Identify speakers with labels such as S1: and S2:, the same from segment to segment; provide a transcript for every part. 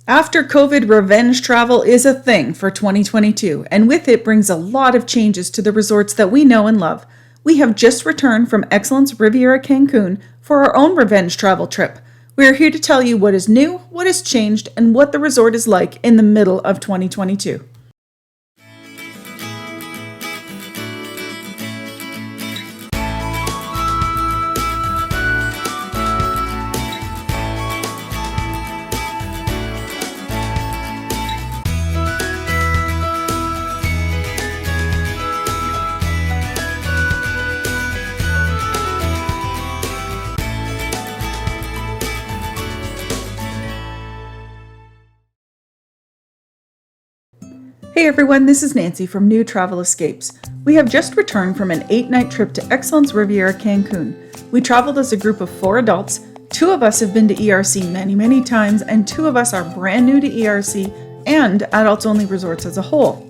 S1: After COVID, revenge travel is a thing for 2022, and with it brings a lot of changes to the resorts that we know and love. We have just returned from Excellence Riviera Cancun for our own revenge travel trip. We are here to tell you what is new, what has changed, and what the resort is like in the middle of 2022. Hey everyone, this is Nancy from New Travel Escapes. We have just returned from an 8-night trip to Excellence Riviera Cancun. We traveled as a group of 4 adults. 2 of us have been to ERC many times, and 2 of us are brand new to ERC and adults-only resorts as a whole.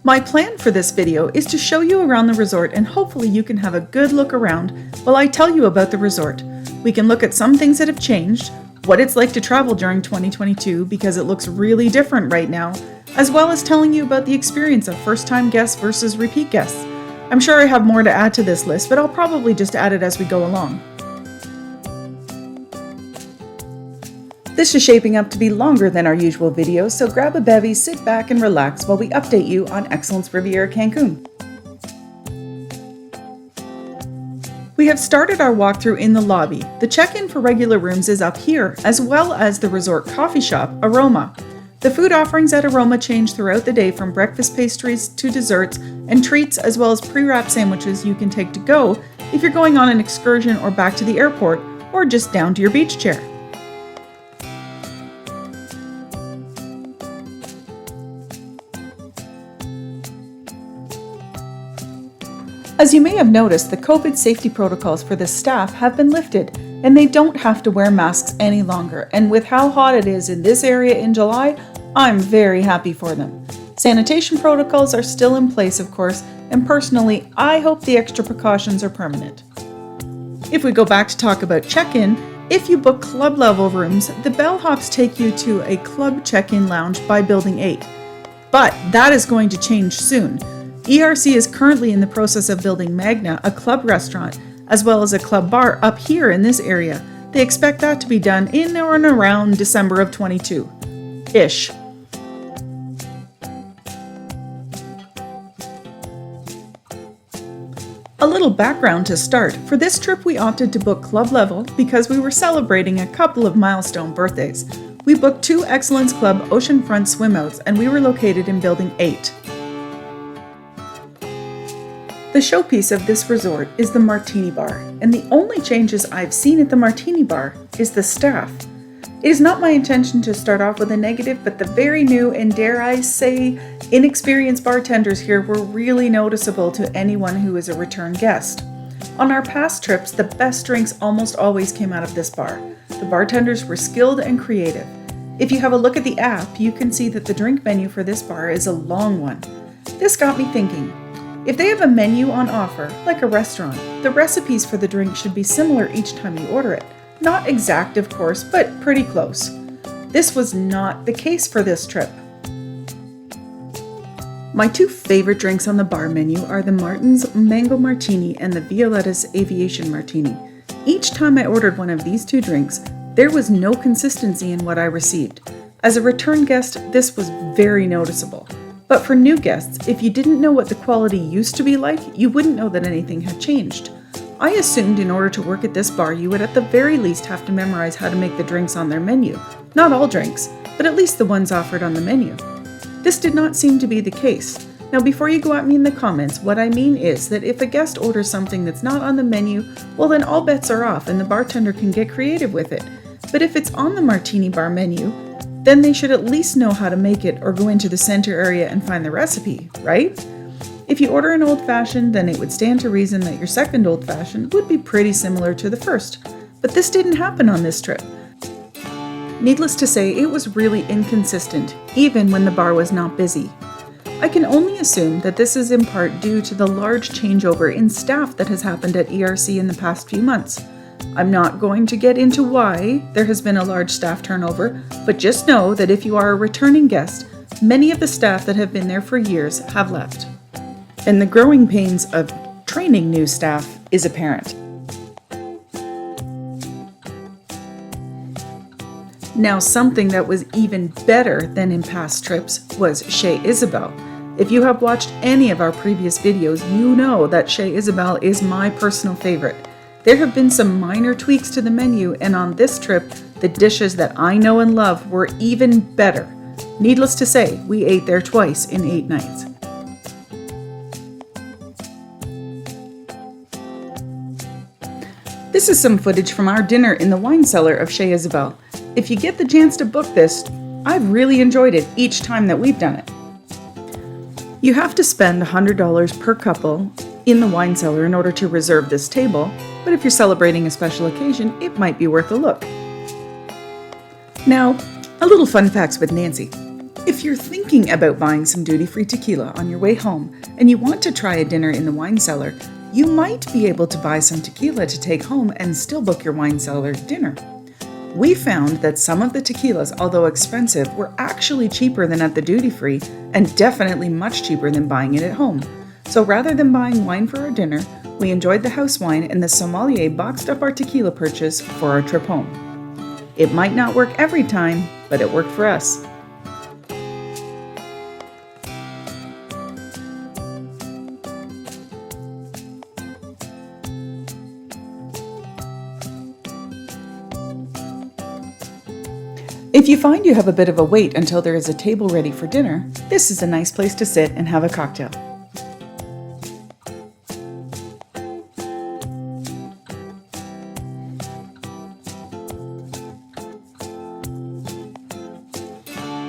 S1: My plan for this video is to show you around the resort, and hopefully you can have a good look around while I tell you about the resort. We can look at some things that have changed, what it's like to travel during 2022 because it looks really different right now, as well as telling you about the experience of first-time guests versus repeat guests. I'm sure I have more to add to this list, but I'll probably just add it as we go along. This is shaping up to be longer than our usual videos, so grab a bevy, sit back and relax while we update you on Excellence Riviera Cancun. We have started our walkthrough in the lobby. The check-in for regular rooms is up here, as well as the resort coffee shop, Aroma. The food offerings at Aroma change throughout the day, from breakfast pastries to desserts and treats, as well as pre-wrapped sandwiches you can take to go if you're going on an excursion or back to the airport, or just down to your beach chair. As you may have noticed, the COVID safety protocols for the staff have been lifted, and they don't have to wear masks any longer. And with how hot it is in this area in July, I'm very happy for them. Sanitation protocols are still in place, of course, and personally, I hope the extra precautions are permanent. If we go back to talk about check-in, if you book club level rooms, the bellhops take you to a club check-in lounge by Building 8. But that is going to change soon. ERC is currently in the process of building Magna, a club restaurant, as well as a club bar up here in this area. They expect that to be done in or around December of 22-ish. A little background to start. For this trip we opted to book club level because we were celebrating a couple of milestone birthdays. We booked 2 Excellence Club oceanfront swimouts, and we were located in Building 8. The showpiece of this resort is the Martini Bar, and the only changes I've seen at the Martini Bar is the staff. It is not my intention to start off with a negative, but the very new and, dare I say, inexperienced bartenders here were really noticeable to anyone who is a return guest. On our past trips, the best drinks almost always came out of this bar. The bartenders were skilled and creative. If you have a look at the app, you can see that the drink menu for this bar is a long one. This got me thinking. If they have a menu on offer, like a restaurant, the recipes for the drink should be similar each time you order it. Not exact, of course, but pretty close. This was not the case for this trip. My 2 favorite drinks on the bar menu are the Martin's Mango Martini and the Violetta's Aviation Martini. Each time I ordered one of these 2 drinks, there was no consistency in what I received. As a return guest, this was very noticeable. But for new guests, if you didn't know what the quality used to be like, you wouldn't know that anything had changed. I assumed in order to work at this bar, you would at the very least have to memorize how to make the drinks on their menu. Not all drinks, but at least the ones offered on the menu. This did not seem to be the case. Now, before you go at me in the comments, what I mean is that if a guest orders something that's not on the menu, well then all bets are off and the bartender can get creative with it. But if it's on the Martini Bar menu, then they should at least know how to make it or go into the center area and find the recipe, right? If you order an old-fashioned, then it would stand to reason that your second old-fashioned would be pretty similar to the first. But this didn't happen on this trip. Needless to say, it was really inconsistent, even when the bar was not busy. I can only assume that this is in part due to the large changeover in staff that has happened at ERC in the past few months. I'm not going to get into why there has been a large staff turnover, but just know that if you are a returning guest, many of the staff that have been there for years have left. And the growing pains of training new staff is apparent. Now, something that was even better than in past trips was Chez Isabelle. If you have watched any of our previous videos, you know that Chez Isabelle is my personal favorite. There have been some minor tweaks to the menu, and on this trip, the dishes that I know and love were even better. Needless to say, we ate there twice in 8 nights. This is some footage from our dinner in the wine cellar of Chez Isabelle. If you get the chance to book this, I've really enjoyed it each time that we've done it. You have to spend $100 per couple in the wine cellar in order to reserve this table, but if you're celebrating a special occasion, it might be worth a look. Now, a little fun facts with Nancy. If you're thinking about buying some duty-free tequila on your way home and you want to try a dinner in the wine cellar, you might be able to buy some tequila to take home and still book your wine cellar dinner. We found that some of the tequilas, although expensive, were actually cheaper than at the duty-free and definitely much cheaper than buying it at home. So rather than buying wine for our dinner, we enjoyed the house wine and the sommelier boxed up our tequila purchase for our trip home. It might not work every time, but it worked for us. If you find you have a bit of a wait until there is a table ready for dinner, this is a nice place to sit and have a cocktail.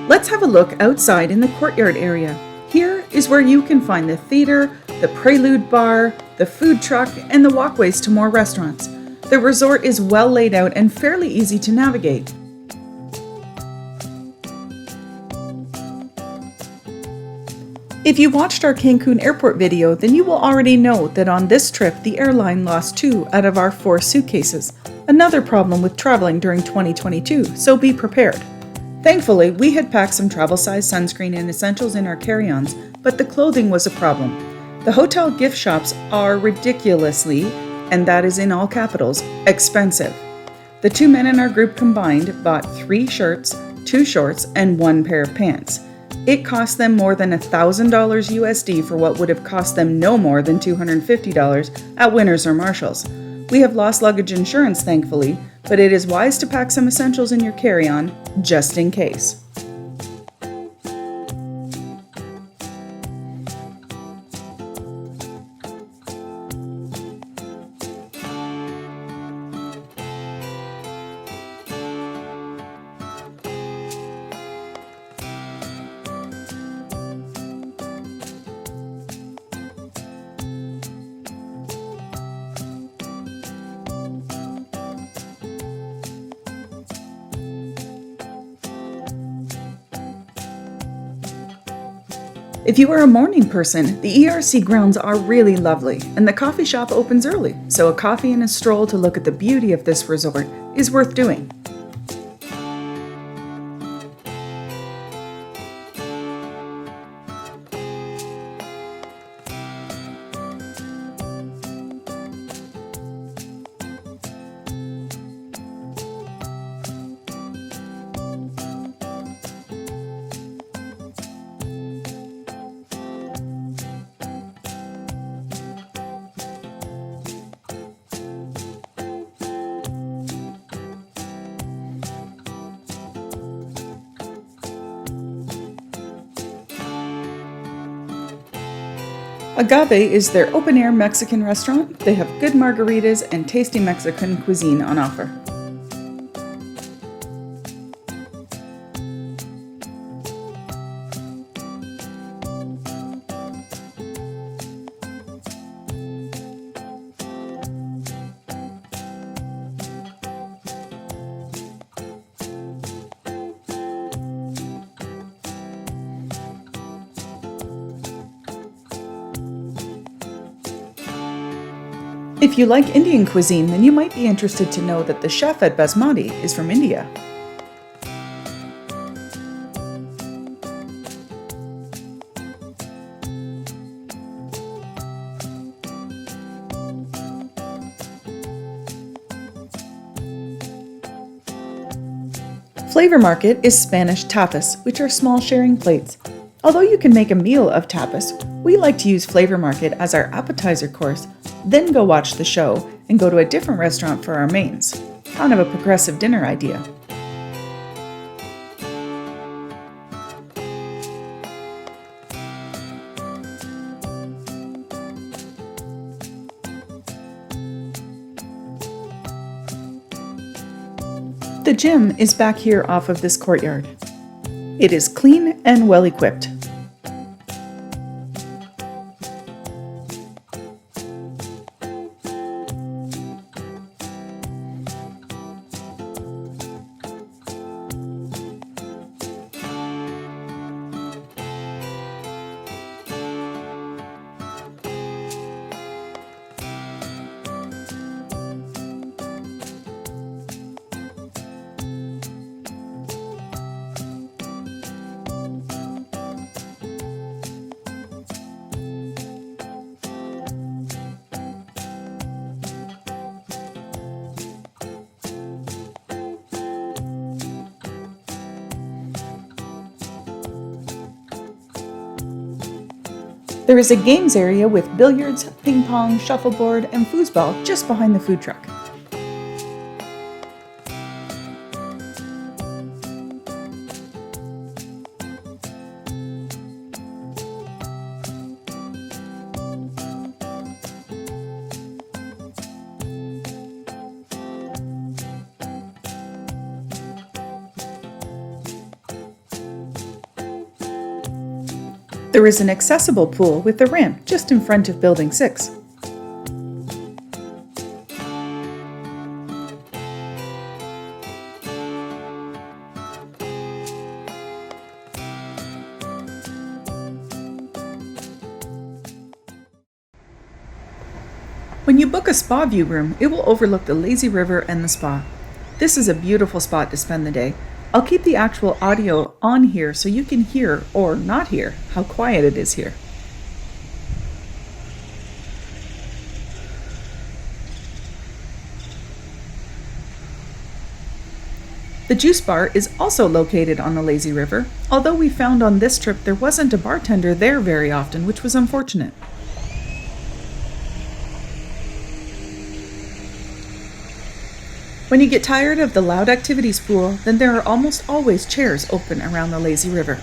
S1: Let's have a look outside in the courtyard area. Here is where you can find the theater, the Prelude Bar, the food truck, and the walkways to more restaurants. The resort is well laid out and fairly easy to navigate. If you watched our Cancun airport video, then you will already know that on this trip, the airline lost 2 out of our 4 suitcases. Another problem with traveling during 2022, so be prepared. Thankfully, we had packed some travel-size sunscreen and essentials in our carry-ons, but the clothing was a problem. The hotel gift shops are ridiculously, and that is in all capitals, expensive. The 2 men in our group combined bought 3 shirts, 2 shorts, and 1 pair of pants. It cost them more than $1,000 USD for what would have cost them no more than $250 at Winners or Marshalls. We have lost luggage insurance, thankfully, but it is wise to pack some essentials in your carry-on, just in case. If you are a morning person, the ERC grounds are really lovely, and the coffee shop opens early, so a coffee and a stroll to look at the beauty of this resort is worth doing. Agave is their open-air Mexican restaurant. They have good margaritas and tasty Mexican cuisine on offer. If you like Indian cuisine, then you might be interested to know that the chef at Basmati is from India. Flavor Market is Spanish tapas, which are small sharing plates. Although you can make a meal of tapas, we like to use Flavor Market as our appetizer course, then go watch the show and go to a different restaurant for our mains. Kind of a progressive dinner idea. The gym is back here off of this courtyard. It is clean and well equipped. There is a games area with billiards, ping pong, shuffleboard, and foosball just behind the food truck. There is an accessible pool with a ramp just in front of Building 6. When you book a spa view room, it will overlook the lazy river and the spa. This is a beautiful spot to spend the day. I'll keep the actual audio on here so you can hear, or not hear, how quiet it is here. The juice bar is also located on the lazy river, although we found on this trip there wasn't a bartender there very often, which was unfortunate. When you get tired of the loud activities pool, then there are almost always chairs open around the lazy river.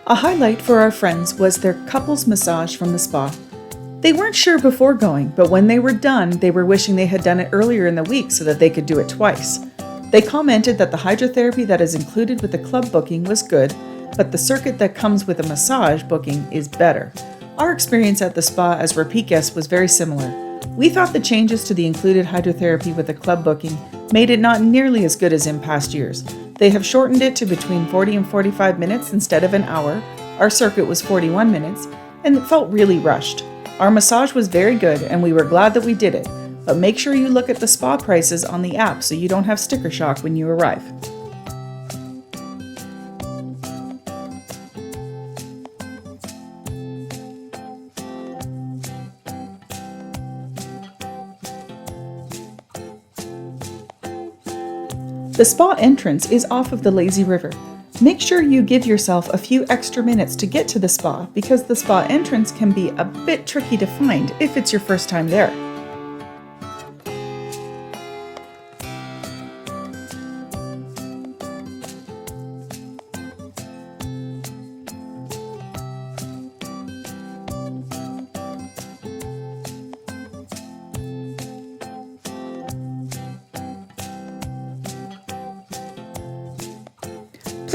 S1: A highlight for our friends was their couples massage from the spa. They weren't sure before going, but when they were done, they were wishing they had done it earlier in the week so that they could do it twice. They commented that the hydrotherapy that is included with the club booking was good, but the circuit that comes with a massage booking is better. Our experience at the spa as repeat guests was very similar. We thought the changes to the included hydrotherapy with the club booking made it not nearly as good as in past years. They have shortened it to between 40 and 45 minutes instead of an hour. Our circuit was 41 minutes, and it felt really rushed. Our massage was very good, and we were glad that we did it, but make sure you look at the spa prices on the app so you don't have sticker shock when you arrive. The spa entrance is off of the lazy river. Make sure you give yourself a few extra minutes to get to the spa because the spa entrance can be a bit tricky to find if it's your first time there.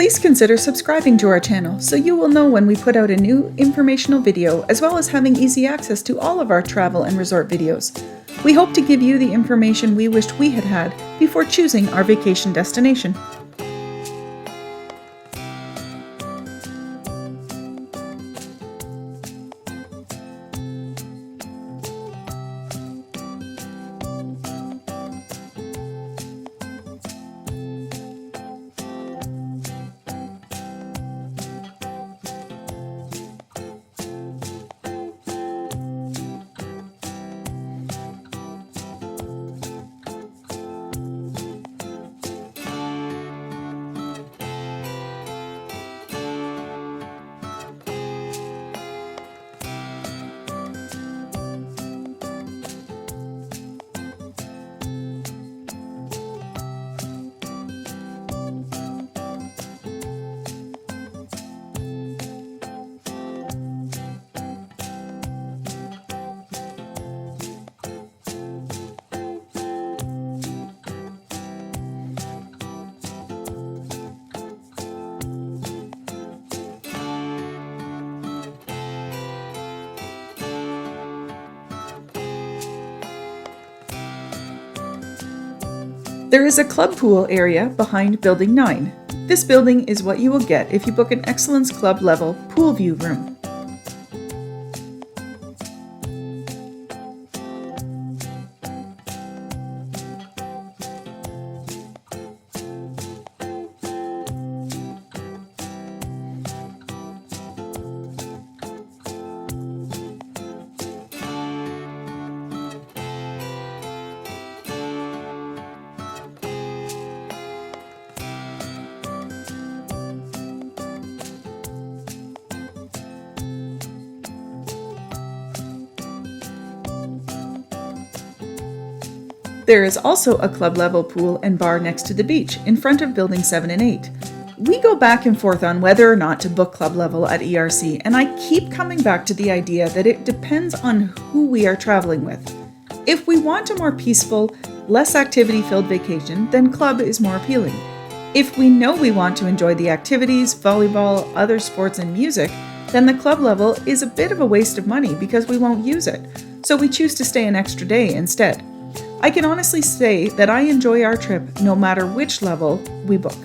S1: Please consider subscribing to our channel so you will know when we put out a new informational video, as well as having easy access to all of our travel and resort videos. We hope to give you the information we wished we had had before choosing our vacation destination. There is a club pool area behind Building 9. This building is what you will get if you book an Excellence Club level pool view room. There is also a club level pool and bar next to the beach in front of Building 7 and 8. We go back and forth on whether or not to book club level at ERC, and I keep coming back to the idea that it depends on who we are traveling with. If we want a more peaceful, less activity-filled vacation, then club is more appealing. If we know we want to enjoy the activities, volleyball, other sports, and music, then the club level is a bit of a waste of money because we won't use it, so we choose to stay an extra day instead. I can honestly say that I enjoy our trip no matter which level we book.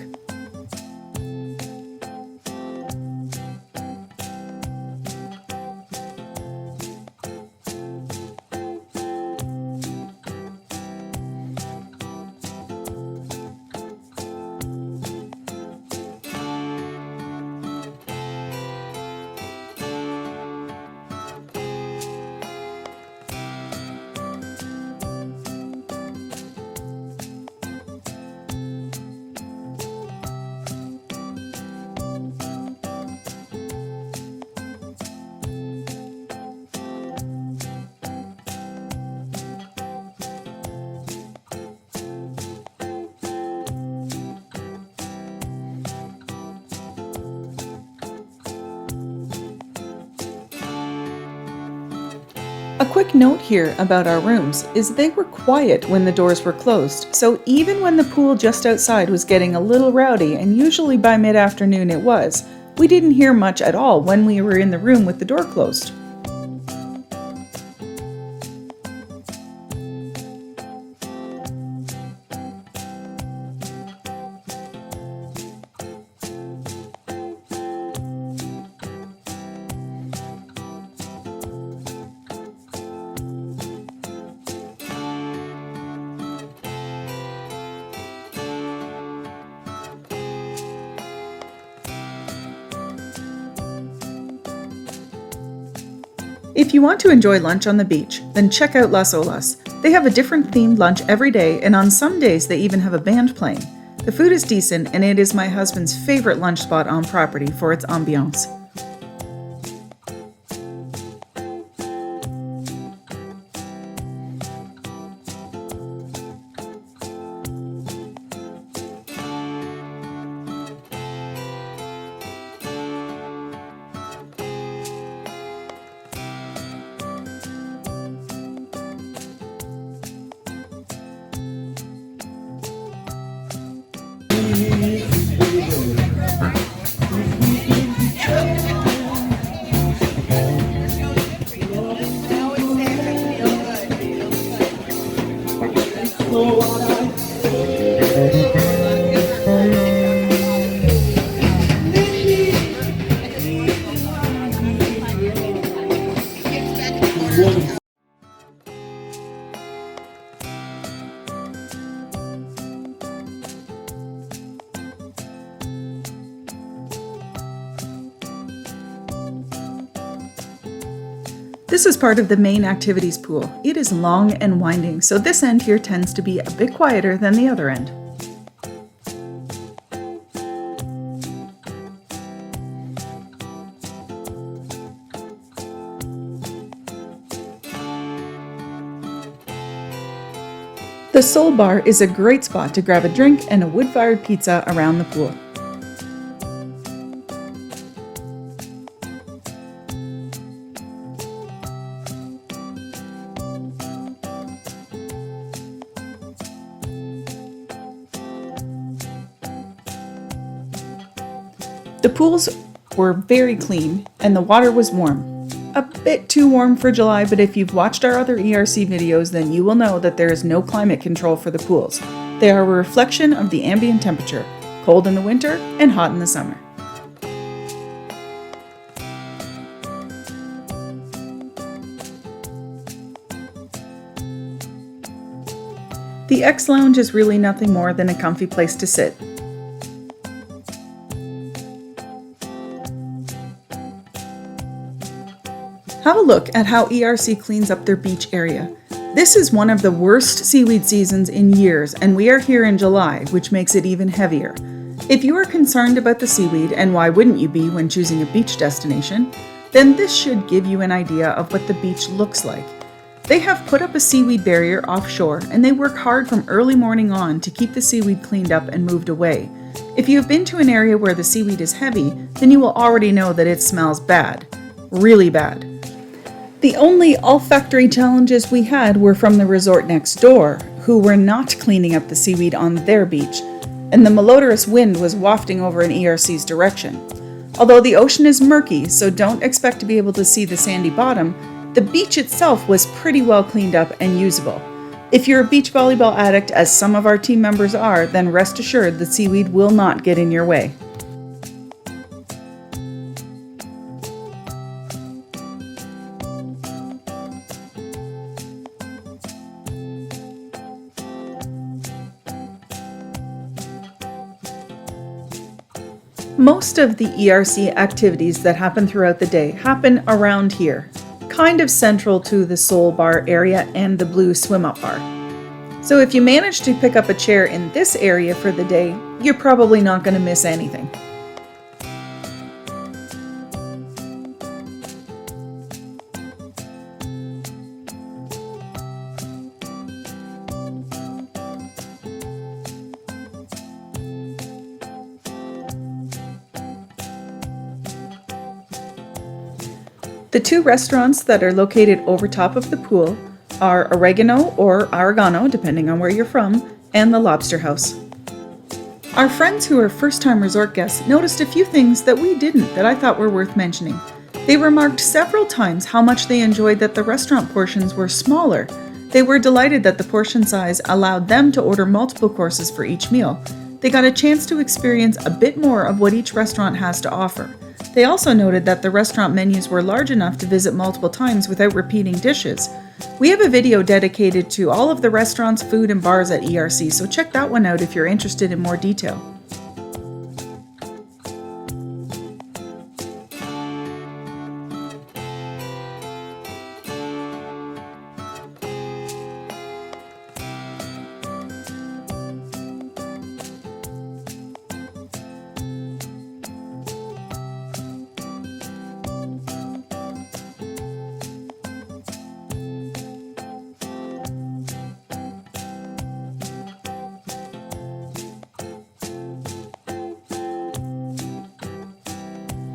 S1: A quick note here about our rooms is they were quiet when the doors were closed, so even when the pool just outside was getting a little rowdy, and usually by mid-afternoon it was, we didn't hear much at all when we were in the room with the door closed. If you want to enjoy lunch on the beach, then check out Las Olas. They have a different themed lunch every day, and on some days they even have a band playing. The food is decent, and it is my husband's favorite lunch spot on property for its ambiance. This is part of the main activities pool. It is long and winding, so this end here tends to be a bit quieter than the other end. The Soul Bar is a great spot to grab a drink and a wood-fired pizza around the pool. The pools were very clean and the water was warm. A bit too warm for July, but if you've watched our other ERC videos, then you will know that there is no climate control for the pools. They are a reflection of the ambient temperature, cold in the winter and hot in the summer. The X Lounge is really nothing more than a comfy place to sit. Have a look at how ERC cleans up their beach area. This is one of the worst seaweed seasons in years, and we are here in July, which makes it even heavier. If you are concerned about the seaweed, and why wouldn't you be when choosing a beach destination, then this should give you an idea of what the beach looks like. They have put up a seaweed barrier offshore, and they work hard from early morning on to keep the seaweed cleaned up and moved away. If you have been to an area where the seaweed is heavy, then you will already know that it smells bad. Really bad. The only olfactory challenges we had were from the resort next door, who were not cleaning up the seaweed on their beach, and the malodorous wind was wafting over in ERC's direction. Although the ocean is murky, so don't expect to be able to see the sandy bottom, the beach itself was pretty well cleaned up and usable. If you're a beach volleyball addict, as some of our team members are, then rest assured the seaweed will not get in your way. Most of the ERC activities that happen throughout the day happen around here, kind of central to the Soul Bar area and the Blue Swim Up Bar. So if you manage to pick up a chair in this area for the day, you're probably not going to miss anything. The two restaurants that are located over top of the pool are Oregano or Oregano, depending on where you're from, and the Lobster House. Our friends who are first-time resort guests noticed a few things that we didn't that I thought were worth mentioning. They remarked several times how much they enjoyed that the restaurant portions were smaller. They were delighted that the portion size allowed them to order multiple courses for each meal. They got a chance to experience a bit more of what each restaurant has to offer. They also noted that the restaurant menus were large enough to visit multiple times without repeating dishes. We have a video dedicated to all of the restaurants, food, and bars at ERC, so check that one out if you're interested in more detail.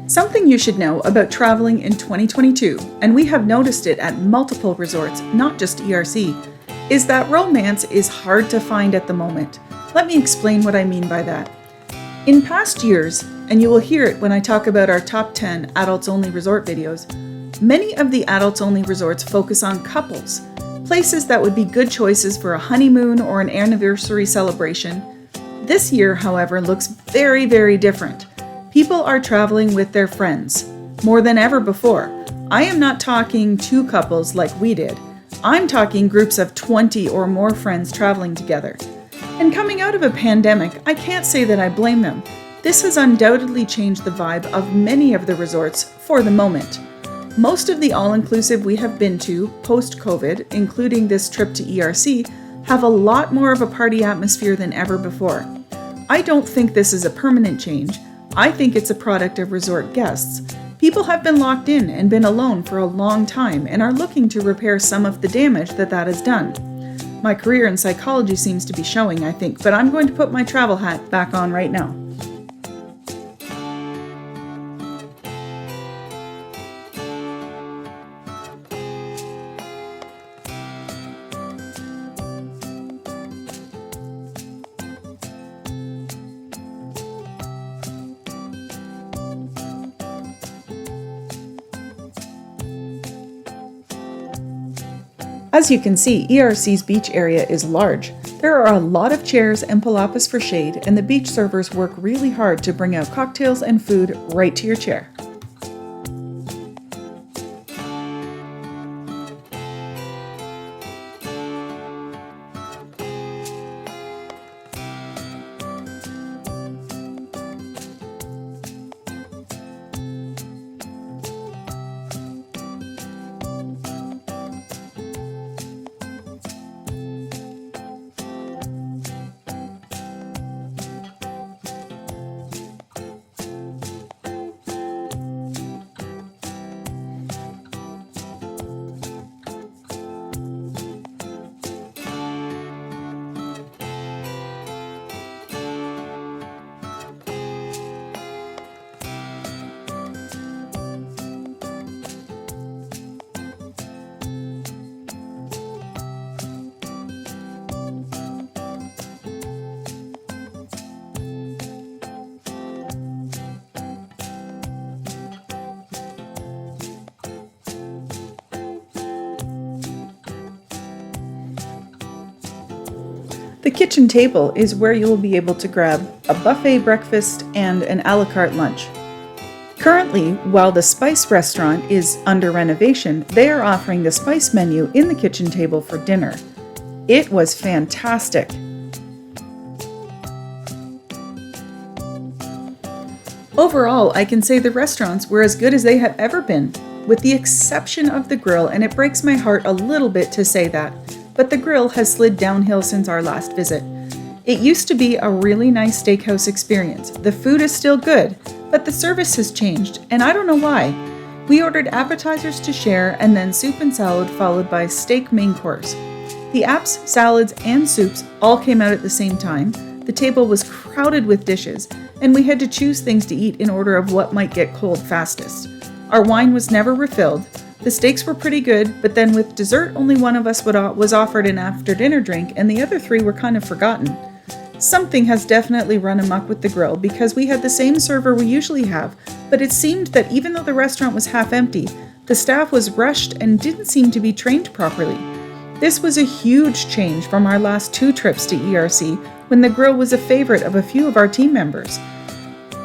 S1: Something you should know about traveling in 2022, and we have noticed it at multiple resorts, not just ERC, is that romance is hard to find at the moment. Let me explain what I mean by that. In past years, and you will hear it when I talk about our top 10 adults-only resort videos, many of the adults-only resorts focus on couples. places that would be good choices for a honeymoon or an anniversary celebration. This year, however, looks very, very different. People are traveling with their friends, more than ever before. I am not talking two couples like we did. I'm talking groups of 20 or more friends traveling together. And coming out of a pandemic, I can't say that I blame them. This has undoubtedly changed the vibe of many of the resorts for the moment. Most of the all-inclusive we have been to post-COVID, including this trip to ERC, have a lot more of a party atmosphere than ever before. I don't think this is a permanent change. I think it's a product of resort guests. People have been locked in and been alone for a long time and are looking to repair some of the damage that has done. My career in psychology seems to be showing, I think, but I'm going to put my travel hat back on right now. As you can see, ERC's beach area is large. There are a lot of chairs and palapas for shade, and the beach servers work really hard to bring out cocktails and food right to your chair. The kitchen table is where you will be able to grab a buffet breakfast and an a la carte lunch. Currently, while the Spice restaurant is under renovation, they are offering the Spice menu in the kitchen table for dinner. It was fantastic. Overall, I can say the restaurants were as good as they have ever been, with the exception of the grill, and it breaks my heart a little bit to say that. But the grill has slid downhill since our last visit. It used to be a really nice steakhouse experience. The food is still good, but the service has changed, and I don't know why. We ordered appetizers to share and then soup and salad followed by steak main course. The apps, salads, and soups all came out at the same time. The table was crowded with dishes, and we had to choose things to eat in order of what might get cold fastest. Our wine was never refilled. The steaks were pretty good, but then with dessert, only one of us was offered an after-dinner drink, and the other three were kind of forgotten. Something has definitely run amok with the grill because we had the same server we usually have, but it seemed that even though the restaurant was half empty, the staff was rushed and didn't seem to be trained properly. This was a huge change from our last 2 trips to ERC when the grill was a favorite of a few of our team members.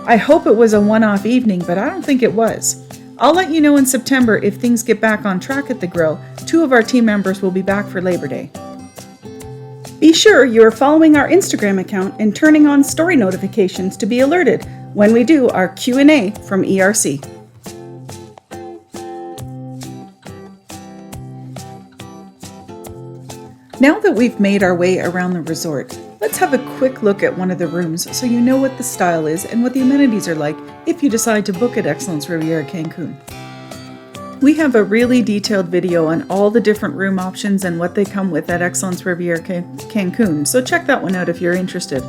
S1: I hope it was a one-off evening, but I don't think it was. I'll let you know in September if things get back on track at the grill. 2 of our team members will be back for Labor Day. Be sure you are following our Instagram account and turning on story notifications to be alerted when we do our Q&A from ERC. Now that we've made our way around the resort, let's have a quick look at one of the rooms so you know what the style is and what the amenities are like if you decide to book at Excellence Riviera Cancun. We have a really detailed video on all the different room options and what they come with at Excellence Riviera Cancun, so check that one out if you're interested.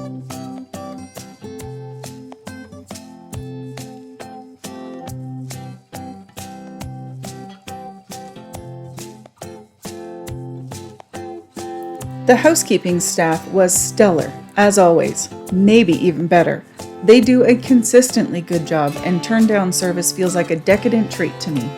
S1: The housekeeping staff was stellar, as always, maybe even better. They do a consistently good job, and turn-down service feels like a decadent treat to me.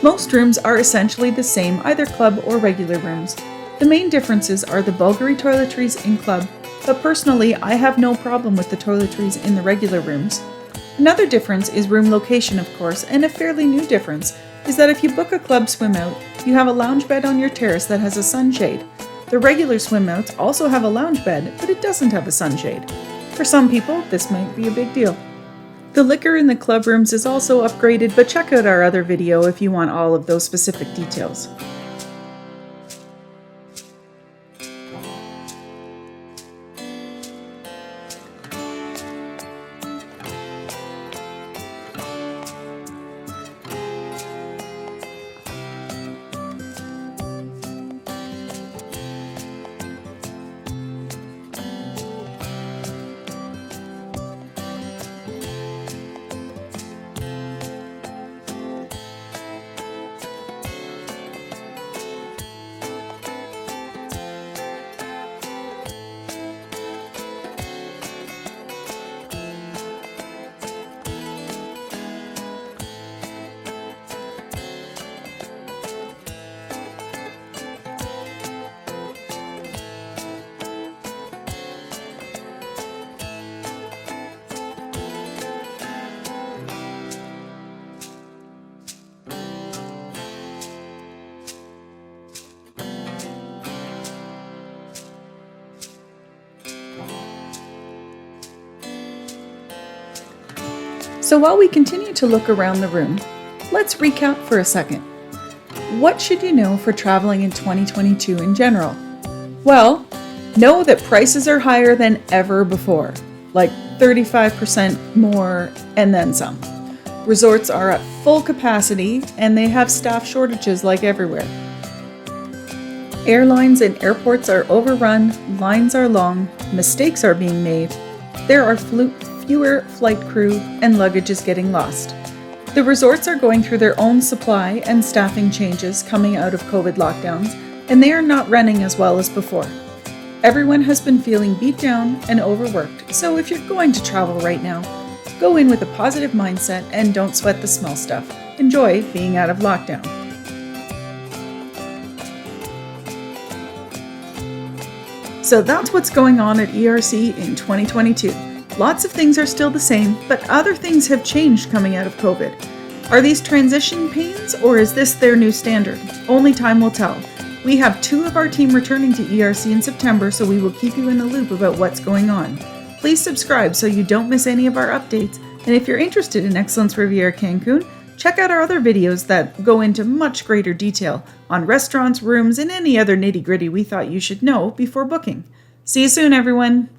S1: Most rooms are essentially the same, either club or regular rooms. The main differences are the Bulgari toiletries in club, but personally I have no problem with the toiletries in the regular rooms. Another difference is room location, of course, and a fairly new difference is that if you book a club swim out, you have a lounge bed on your terrace that has a sunshade. The regular swim outs also have a lounge bed, but it doesn't have a sunshade. For some people, this might be a big deal. The liquor in the club rooms is also upgraded, but check out our other video if you want all of those specific details. So while we continue to look around the room, let's recap for a second. What should you know for traveling in 2022 in general? Well, know that prices are higher than ever before, like 35% more and then some. Resorts are at full capacity and they have staff shortages like everywhere. Airlines and airports are overrun, lines are long, mistakes are being made. There are fewer flight crew and luggage is getting lost. The resorts are going through their own supply and staffing changes coming out of COVID lockdowns, and they are not running as well as before. Everyone has been feeling beat down and overworked, so if you're going to travel right now, go in with a positive mindset and don't sweat the small stuff. Enjoy being out of lockdown. So that's what's going on at ERC in 2022. Lots of things are still the same, but other things have changed coming out of COVID. Are these transition pains, or is this their new standard? Only time will tell. We have 2 of our team returning to ERC in September, so we will keep you in the loop about what's going on. Please subscribe so you don't miss any of our updates, and if you're interested in Excellence Riviera Cancun, check out our other videos that go into much greater detail on restaurants, rooms, and any other nitty-gritty we thought you should know before booking. See you soon, everyone!